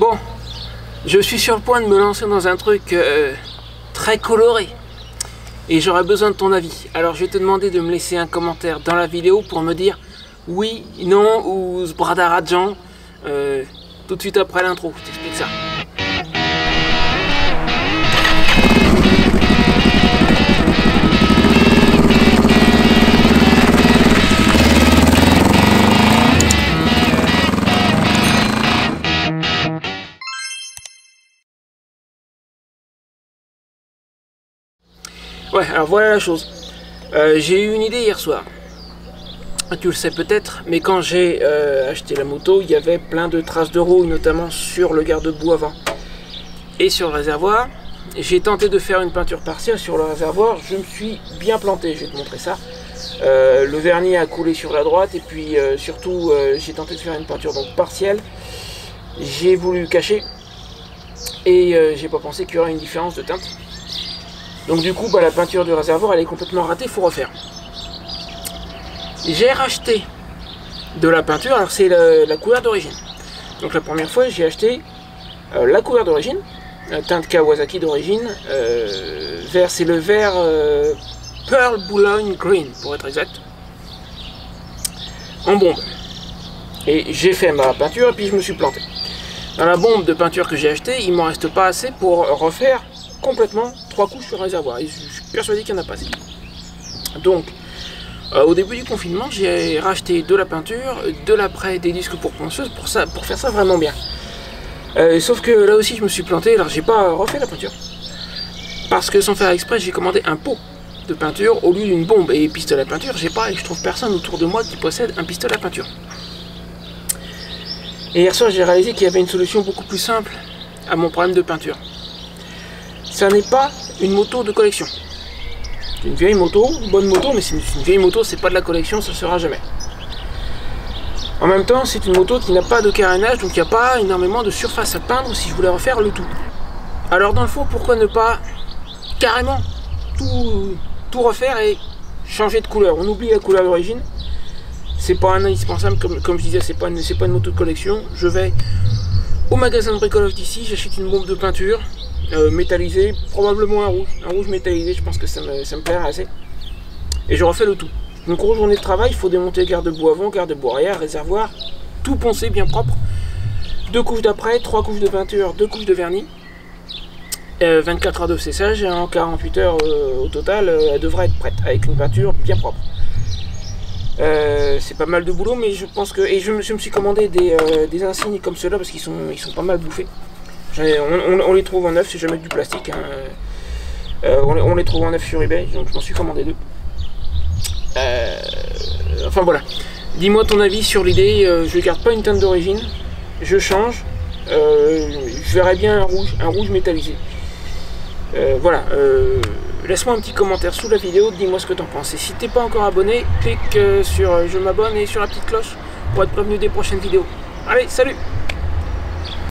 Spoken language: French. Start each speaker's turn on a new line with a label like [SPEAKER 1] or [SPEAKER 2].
[SPEAKER 1] Bon, je suis sur le point de me lancer dans un truc très coloré. Et j'aurais besoin de ton avis. Alors je vais te demander de me laisser un commentaire dans la vidéo pour me dire oui, non ou Sbradarajan tout de suite après l'intro. Je t'explique ça. Ouais, alors voilà la chose. J'ai eu une idée hier soir. Tu le sais peut-être, mais quand j'ai acheté la moto, il y avait plein de traces de rouille, notamment sur le garde-boue avant et sur le réservoir. J'ai tenté de faire une peinture partielle sur le réservoir, je me suis bien planté, je vais te montrer ça. Le vernis a coulé sur la droite et puis surtout j'ai tenté de faire une peinture donc partielle. J'ai voulu cacher et j'ai pas pensé qu'il y aurait une différence de teinte. Donc du coup, la peinture du réservoir, elle est complètement ratée, il faut refaire. J'ai racheté de la peinture, alors c'est la couleur d'origine. Donc la première fois, j'ai acheté la couleur d'origine, teinte Kawasaki d'origine, vert, c'est le vert Pearl Boulogne Green, pour être exact, en bombe. Et j'ai fait ma peinture et puis je me suis planté. Dans la bombe de peinture que j'ai achetée, il m'en reste pas assez pour refaire complètement 3 couches sur le réservoir. Et je suis persuadé qu'il n'y en a pas assez. Donc, au début du confinement, j'ai racheté de la peinture, de l'après, des disques pour ponceuse pour faire ça vraiment bien. Sauf que là aussi, je me suis planté. Alors, j'ai pas refait la peinture. Parce que sans faire exprès, j'ai commandé un pot de peinture au lieu d'une bombe. Et pistolet à peinture, j'ai pas et je trouve personne autour de moi qui possède un pistolet à peinture. Et hier soir, j'ai réalisé qu'il y avait une solution beaucoup plus simple à mon problème de peinture. Ça n'est pas une moto de collection. C'est une vieille moto, une bonne moto, mais c'est une vieille moto, c'est pas de la collection, ça ne sera jamais. En même temps, c'est une moto qui n'a pas de carénage, donc il n'y a pas énormément de surface à peindre si je voulais refaire le tout. Alors dans le fond, pourquoi ne pas carrément tout refaire et changer de couleur? On oublie la couleur d'origine, c'est pas un indispensable, comme je disais, c'est pas une moto de collection. Je vais au magasin de bricolage d'ici, j'achète une bombe de peinture, métallisé, probablement un rouge métallisé, je pense que ça me plairait assez. Et je refais le tout. Une grosse journée de travail, il faut démonter garde-boue avant, garde-boue arrière, réservoir, tout poncé bien propre. 2 couches d'après, 3 couches de peinture, 2 couches de vernis. 24 heures de séchage et en 48 heures au total, elle devrait être prête avec une peinture bien propre. C'est pas mal de boulot, mais je pense que... Et je me suis commandé des insignes comme ceux-là parce qu'ils sont pas mal bouffés. On les trouve en neuf, c'est jamais du plastique. Hein. On les trouve en neuf sur eBay, donc je m'en suis commandé 2. Enfin voilà. Dis-moi ton avis sur l'idée. Je garde pas une teinte d'origine, je change. Je verrais bien un rouge métallisé. Voilà. Laisse-moi un petit commentaire sous la vidéo, dis-moi ce que t'en penses. Et si t'es pas encore abonné, clique sur je m'abonne et sur la petite cloche pour être prévenu des prochaines vidéos. Allez, salut!